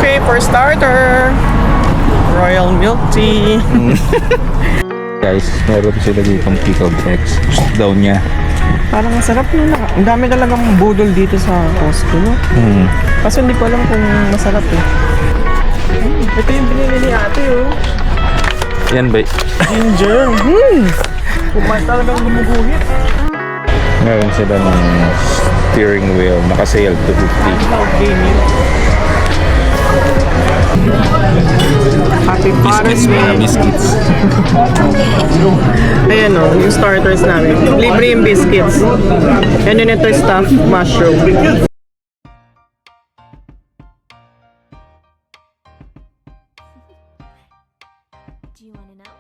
Okay, for starter, royal milk tea. Guys, meron sila ditong pickled eggs. Gusto daw niya. Parang masarap yun. Ang dami talagang budol dito sa Costco, no? Kaso hindi ko alam kung masarap eh. Ito yung binili ni ate, oh. Yan ba? Ginger. Kumain talagang gumuguhit. Meron sila ng steering wheel. Naka-sale to 50. Okay, Happy Father's Biscuits, mga Day. biscuits. Ayan o, yung starters namin. Libre yung biscuits. And then ito stuffed mushroom. Do you want to know?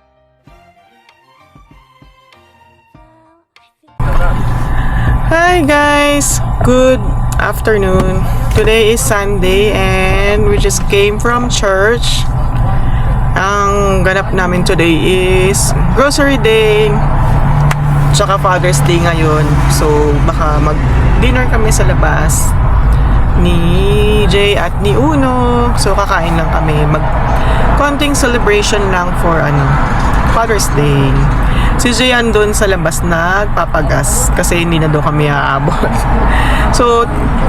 Hi guys! Good afternoon. Today is Sunday and we just came from church. Ang ganap namin today is grocery day tsaka Father's Day ngayon. So baka mag-dinner kami sa labas ni Jay at ni Uno. So kakain lang kami. Konting celebration lang for Father's Day. Si Jay andun sa labas nagpapagas kasi hindi na daw kami aabot. So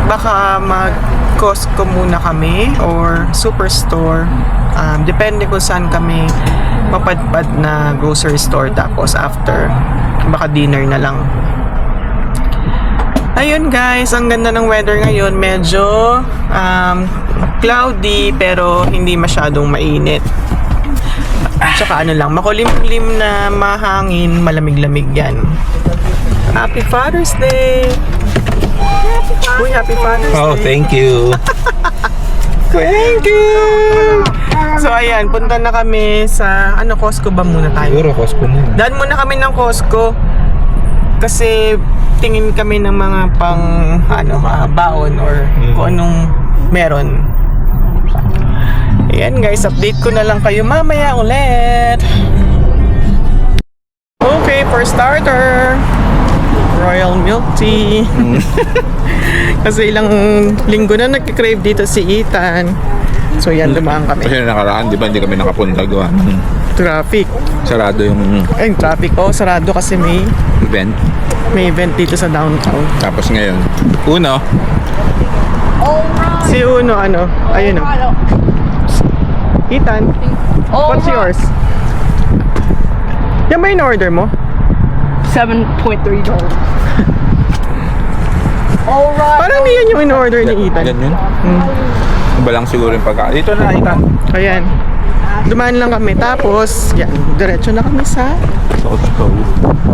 baka mag-Costco muna kami or Superstore. Depende kung saan kami mapadpad na grocery store, tapos after baka dinner na lang. Ayun guys, ang ganda ng weather ngayon. Medyo cloudy pero hindi masyadong mainit. Tsaka makulimlim na mahangin, malamig-lamig yan. Happy Father's Day! Uy, Happy Father's Day! Oh, thank you. Thank you! So ayan, punta na kami sa Costco ba muna tayo? Siguro Costco na. Daan muna kami ng Costco kasi tingin kami ng mga pang baon or kung anong meron. Ayan guys, update ko na lang kayo mamaya ulit. Okay, for starter, royal milk tea. Kasi ilang linggo na nagkikrave dito si Ethan. So yan, dumaan kami. Kasi nakaraan, di ba, hindi kami nakapunta gawa ng Traffic. sarado yung Ay, traffic. Oh, sarado kasi event. may event dito sa downtown. Tapos ngayon, Uno, Si Uno, ayun o. Ethan, what's yours? Yan ba yung order mo? $7.3. Parang di yan yung in-order ni Ethan. Yan yun. Iba lang siguro yung pagka. Dito na, Ethan. Ayan. Dumaan lang kami. Tapos, yan. Diretso na kami sa Costco.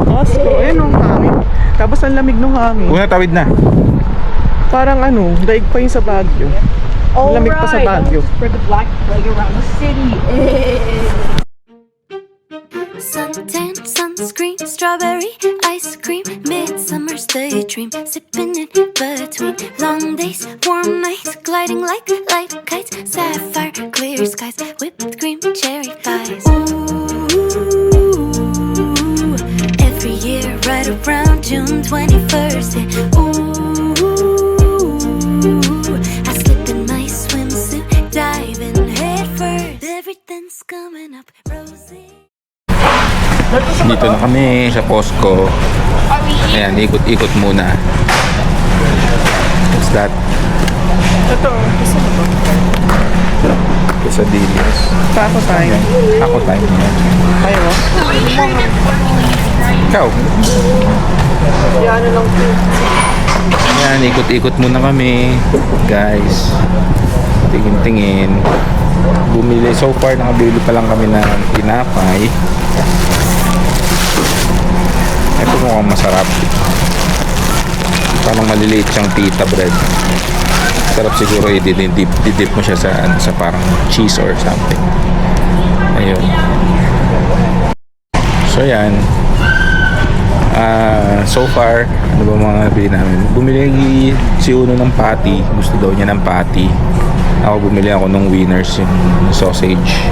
Costco. Ayan ang hangin. Tapos ang lamig ng hangin. Una, tawid na. Parang daig pa yung sa Baguio. Lamig pa sa Baguio. For the black flag around the city. Suntan, sunscreen, strawberry ice cream, midsummer's daydream, sipping in between long days, warm nights, gliding like light kites, sapphire clear skies, whipped cream, cherry pies. Ooh, every year right around June 21st, yeah. Ooh, I slip in my swimsuit, diving head first, everything's coming up rosy. Dito na kami sa Costco. Ayan, ikot-ikot muna. What's that? Ito. Gusto mo to? Quesadillas. Taco time. Ako time. Ayaw mo? Ikaw. Yan lang po. Ayan, ikot-ikot muna kami. Guys. Tingin-tingin. Bumili. So far, nakabili pa lang kami ng tinapay. Ito mukhang masarap. Parang maliliit siyang pita bread. Sarap siguro i-dip mo siya sa parang cheese or something. Ayun. So yan. So far, ano ba mga nabili namin? Bumili si Uno ng patty. Gusto daw niya ng patty. Ako bumili ako ng winners, yung sausage.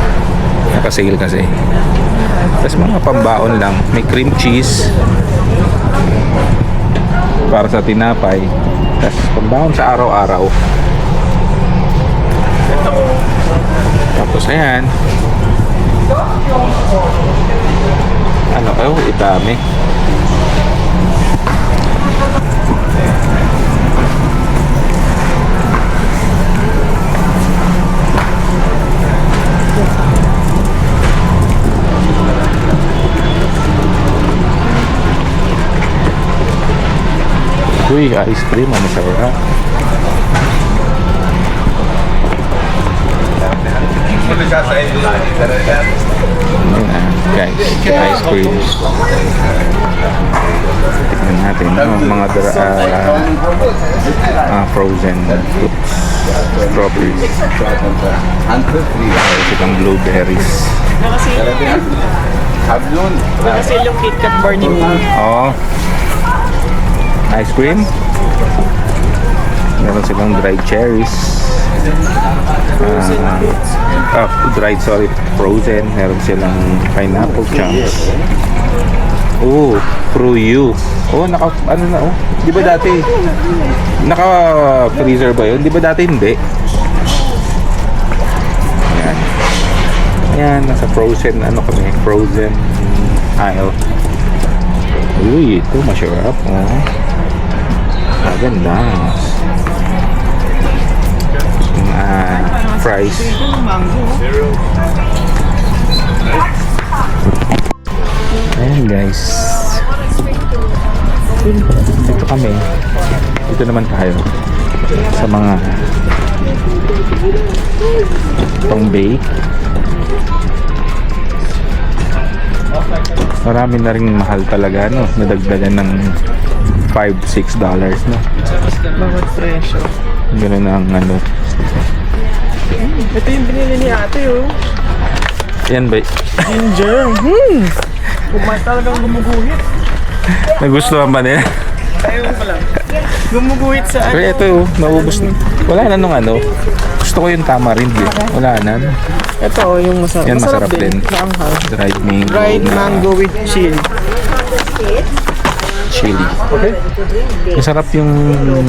Naka-sale kasi. Tapos mga pambaon lang. May cream cheese para sa tinapay. Tapos pambaon sa araw-araw. Ito. Ayan. Ano? Oh, itami. Uy, ice cream. Ano sarap? Ayan, guys, ice creams. Tignan natin mga frozen fruits, strawberries, itong blueberries. Kasi yung KitKat bar ni Mo. Oh, ice cream. Meron silang dried cherries. Frozen. Meron silang pineapple chunks. Oh, Fruyu. Oh, ano na oh. Di ba dati? Naka-freezer ba yun? Di ba dati hindi? Ayan. Ayan, nasa frozen, frozen aisle. Uy, ito masarap. Oh. Maganda. Fries. Ayan guys. Dito kami. Dito naman tayo sa mga Tongbay. Marami na rin mahal talaga, no? Nadagdagan ng $5-6, no? Bawat presyo. Ganun na ang ano. Ito yung binili ni ate, oh. Yan ba? Ginger. Kumay talagang gumuguhit. Nagustuhan ba nila? Ayaw ko lang. Gumuguhit sa Pero ito, naubos na. Wala na nung ano. Gusto ko yung tamarind eh. Wala na. Ito, yung masarap. Yan masarap din. Naanghang. Dried mango. Dried mango with chili. Chili. Okay. Masarap yung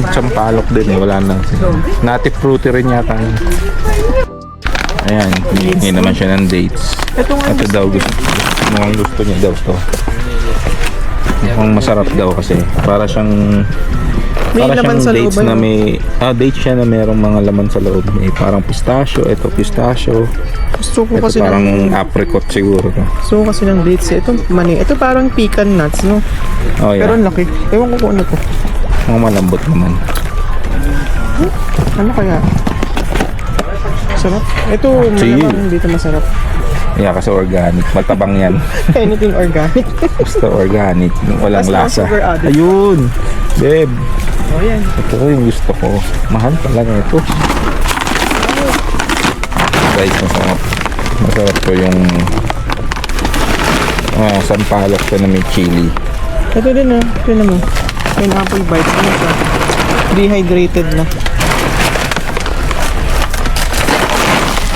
sampalok din eh. Wala na. Native fruity rin yata. Ayan. Hindi naman siya ng dates. Ito nga. Ito daw gusto niya daw to. Mukhang masarap daw kasi. Para siyang May laman sa loob dates ba na yun? may dates siya na merong mga laman sa loob. May parang pistachio, ito pistachio. Gusto ko Ito kasi parang ng... apricot siguro to. Gusto ko kasi ng dates. Ito mani. Ito parang pecan nuts, no? Oh Pero yeah. ang laki. Ewan ko kung ano to. Mga malambot naman. Ano kaya? Sarap. Ito, Sige. malamang dito masarap. Yeah, kasi organic. Matabang yan. Anything organic. Basta organic. Walang As long as lasa. sugar added. Ayun! Babe! Oh, yan. Ito yung gusto ko. Mahal talaga ito. Guys, masarap. Masarap to yung sampalok ko na may chili. Ito din, ah. Ito naman. Pineapple bites. Ano siya? Dehydrated na.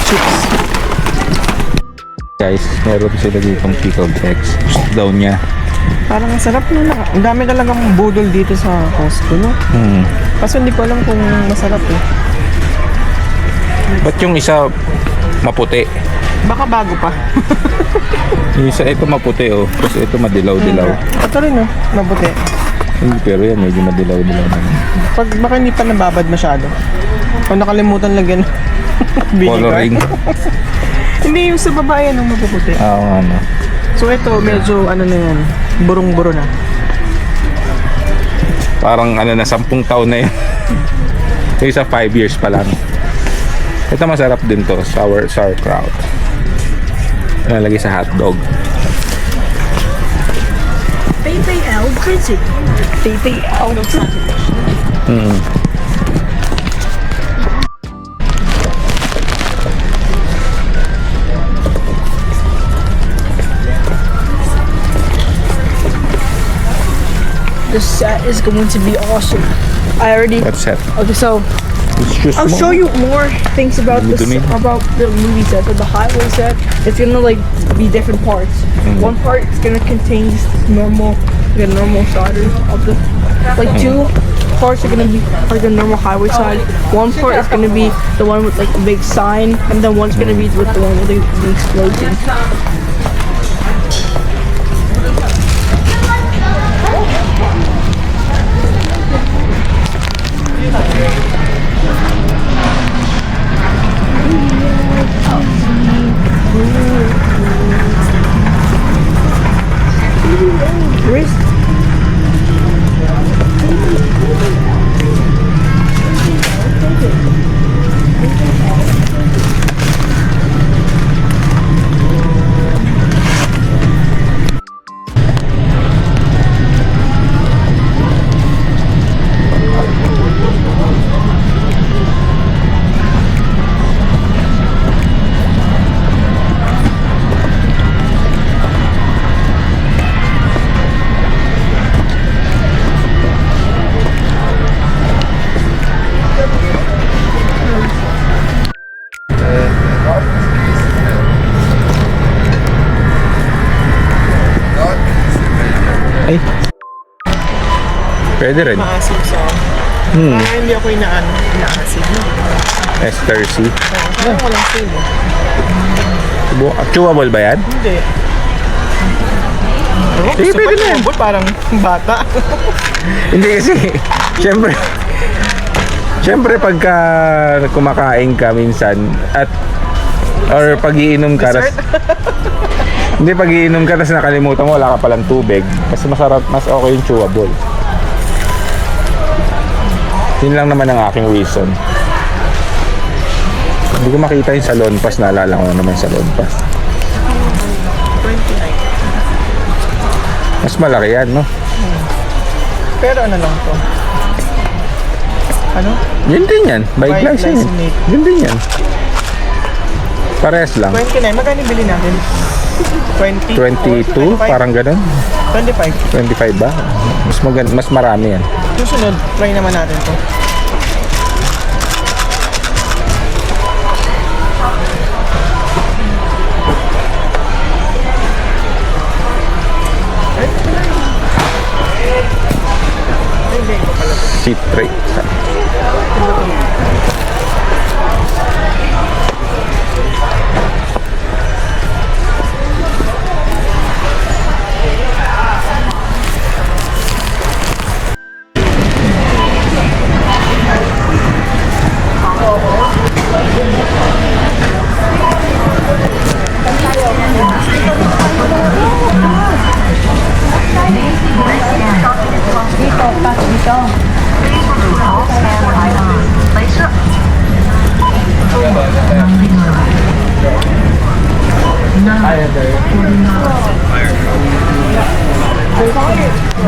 Chips. Guys, meron sila ditong pickled eggs. Gusto daw niya. Parang ang sarap na. Ang dami talagang budol dito sa Costco, no? Kaso hindi ko alam kung masarap eh. Ba't yung isa maputi? Baka bago pa. Yung isa ito maputi oh. Kasi ito madilaw-dilaw. Ito rin, no? Mabuti. Hindi, pero yan medyo madilaw-dilaw naman. Pag baka hindi pa nababad masyado. O nakalimutan lagyan. Coloring. Hindi, yung sa babae yan ang mapuputi. Ano. So ito, medyo ano na yan. Burong-buro na. Parang ano na 10 taon na yun. Yung isa 5 years pa lang. Ito masarap din to, sauerkraut. Nalagay sa hotdog. PayPal Critic. PayPal Critic. The set is going to be awesome. I already. What's that? Okay, so It's just I'll show you more things about What this do you mean? about the movie set. So the highway set, it's gonna like be different parts. One part is gonna contain just normal starter of the like two parts are gonna be like the normal highway side. One part is gonna be the one with like the big sign, and then one's gonna be with the one with the explosion. Where's Ay. Pwede rin. Maasim sa... Para hindi ako inaasim. Ester C. Parang walang sim. Chewable ba yan? Hindi. Sige, Gusto pwede pa na yan. chewable, parang bata. Hindi kasi, syempre pagka kumakain ka minsan at or pag-iinom ka tas, hindi pag-iinom ka tas nakalimutan mo wala ka palang tubig, mas masarap, mas okay yung chewable. Yun lang naman ang aking reason. Hindi ko makita yung Salon Pass, naalala ko na naman Salon Pass. 29. Mas malaki yan, no? Pero ano lang to? Ano? Yun din yan, bike Bike license. license. Yun din yan. Parehas lang. 29. Magkano bili natin? 22, 25? parang ganun. 25. 25 ba? Mas marami yan. Susunod, try naman natin to. Seat tray.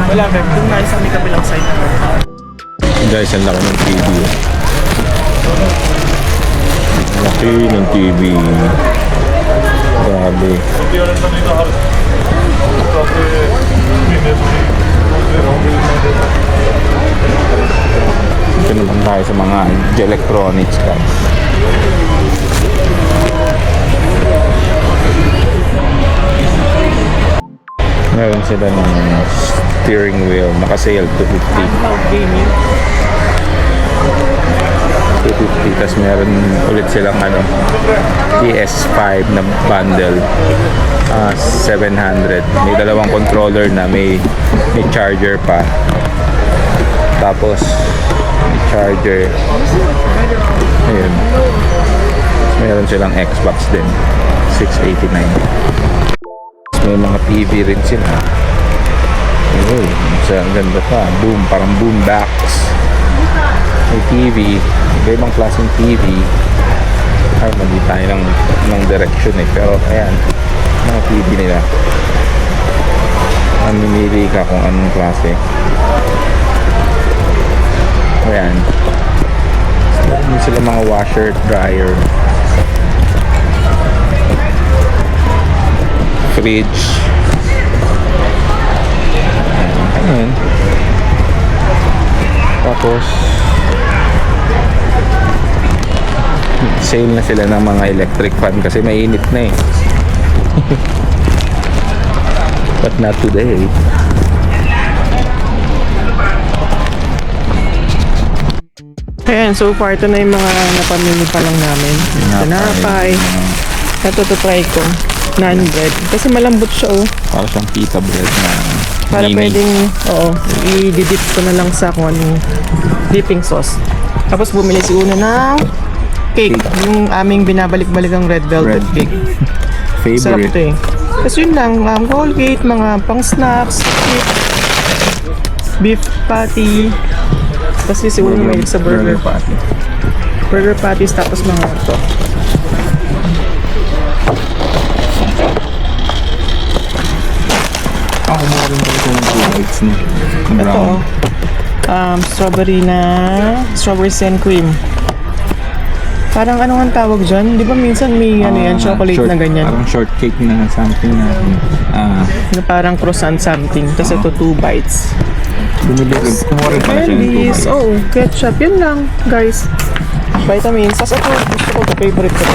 Wala, babe. Doon tayo sa may kabilang side naman. Guys, ang laki ng TV. Laki ng TV. Grabe. Ito naman tayo sa mga electronics, guys. Meron sila ng steering wheel, naka-sale 250. Cloud gaming. 250, tapos meron ulit silang PS5 na bundle, 700. May dalawang controller na, may charger pa, tapos may charger, ayun. Meron silang Xbox din, 689. May mga TV rin sila. Ayun, ang ganda pa, boom, parang boombox. May TV, iba-ibang klaseng TV. Ay, mali tayo ng direction eh. Pero ayan, mga TV nila. Mamimili ka kung anong klase. Ayan. Meron sila mga washer, dryer, fridge. Ayan. Tapos sale na sila ng mga electric fan kasi mainit na eh. But not today. Ayan, so far ito na yung mga napamili pa lang namin. Tinapay. Ito to try ko. Naan bread. Kasi malambot siya oh. Para siyang pita bread na Para mini. pwedeng, i-dip ko na lang sa kung anong dipping sauce. Tapos bumili si Una ng cake. Yung aming binabalik-balikang red velvet Red. cake. Sarap Favorite. ito eh. Tapos yun lang, Colgate, mga pang snacks, beef patty. Kasi si Una may sa burger. patty. Burger patties, tapos mga ito. Ako mo rin ba ito ng 2 bites na Ito, brown. strawberries and cream. Parang ano ang tawag dyan? Di ba minsan may ano yan, chocolate na ganyan? Parang shortcake na something na Na parang croissant something. Tapos ito 2 bites. kumuha rin pala siya ng 2 Candies. bites. Oh, ketchup. Yun lang, guys. Vitamins. Tapos ito, gusto ko. Favorite ko.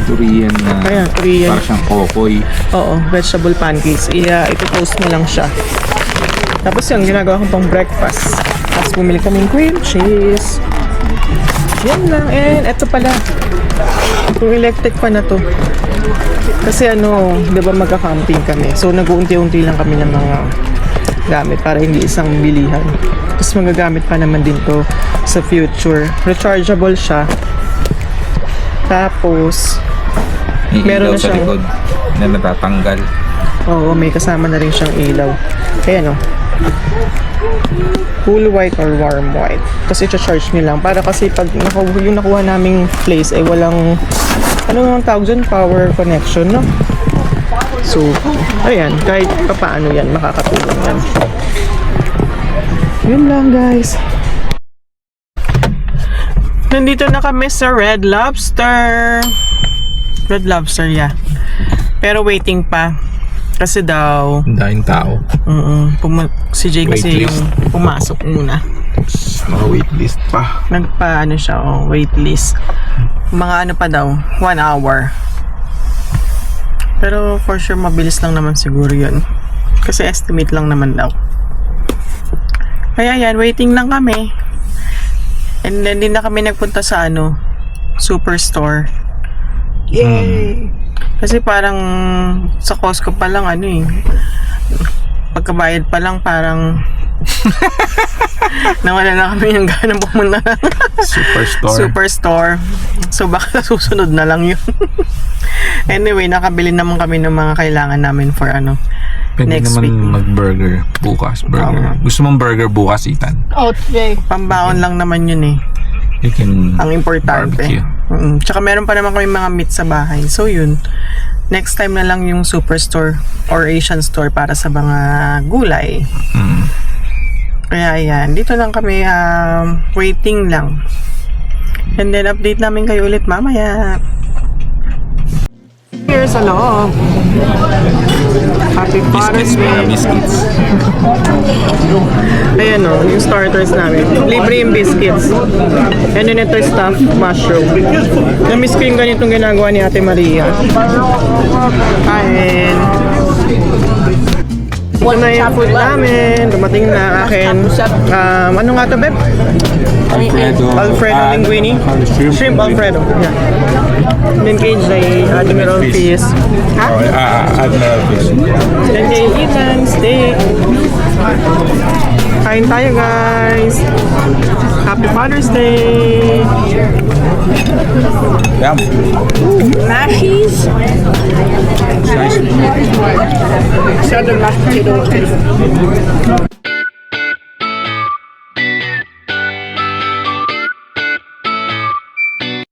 Korean na Ayan, Korean. parang siyang kokoy. Oo, vegetable pancakes. Ito-toast mo lang siya. Tapos yun, ginagawa ko pang breakfast. Tapos bumili kaming cream cheese. Yan lang. And ito pala. Yung electric pa na to. Kasi ano, di ba magka-camping kami. So nag-uunti-unti lang kami ng mga gamit para hindi isang bilihan. Tapos magagamit pa naman din to sa future. Rechargeable siya. Tapos, May Meron ilaw na sa siyang- likod na natatanggal. oo, may kasama na rin siyang ilaw. Ayan o. Cool white or warm white. Tapos i-charge nyo lang. Para kasi pag yung nakuha naming place ay walang, ano yung tawag dyan? Power connection, no? So, ayan. Kahit papaano yan, makakatulong yan. Yun lang, guys. Nandito na kami sa Red Lobster. Red Lobster, yeah. Pero waiting pa. Kasi daw, Ang daming tao. si Jay kasi Waitlist. yung pumasok muna. Mga waitlist pa. Nagpa-ano siya, waitlist. Mga ano pa daw, 1 hour. Pero for sure, mabilis lang naman siguro yun. Kasi estimate lang naman daw. Kaya yan, waiting lang kami. And then, din na kami nagpunta sa Superstore. Yay! Kasi parang sa Costco pa lang pagkabayad pa lang parang nawala na kami yung ganang pumunta ng Superstore. Superstore. So baka susunod na lang yun. Anyway, nakabili naman kami ng mga kailangan namin for Pwede next naman week. mag-burger bukas. Burger. Gusto mong burger bukas, Ethan? Oh, today. Pambaon lang naman yun eh. You can Ang importante. barbecue. Tsaka meron pa naman kami mga meat sa bahay. So yun, next time na lang yung Superstore or Asian store para sa mga gulay. Kaya yan, dito lang kami waiting lang. And then update namin kayo ulit mamaya. Here's sa loob. Happy Father's Biscuits, mga Day. biscuits. Ayan o, yung starters namin. Libre yung biscuits. And then ito stuffed mushroom. Na-miss ko yung ganitong ginagawa ni Ate Maria. Kain. Ito na yung food namin. Dumating na akin. Ano nga to, Beb? Alfredo linguine. Shrimp Alfredo. Yeah. And then kay Jay, Admiral Fish. Ha? Admiral Fish. Then kay Ethan, steak. Kain tayo, guys. Happy Father's Day. Yum. Mashies. It's nice. Southern mashed potato.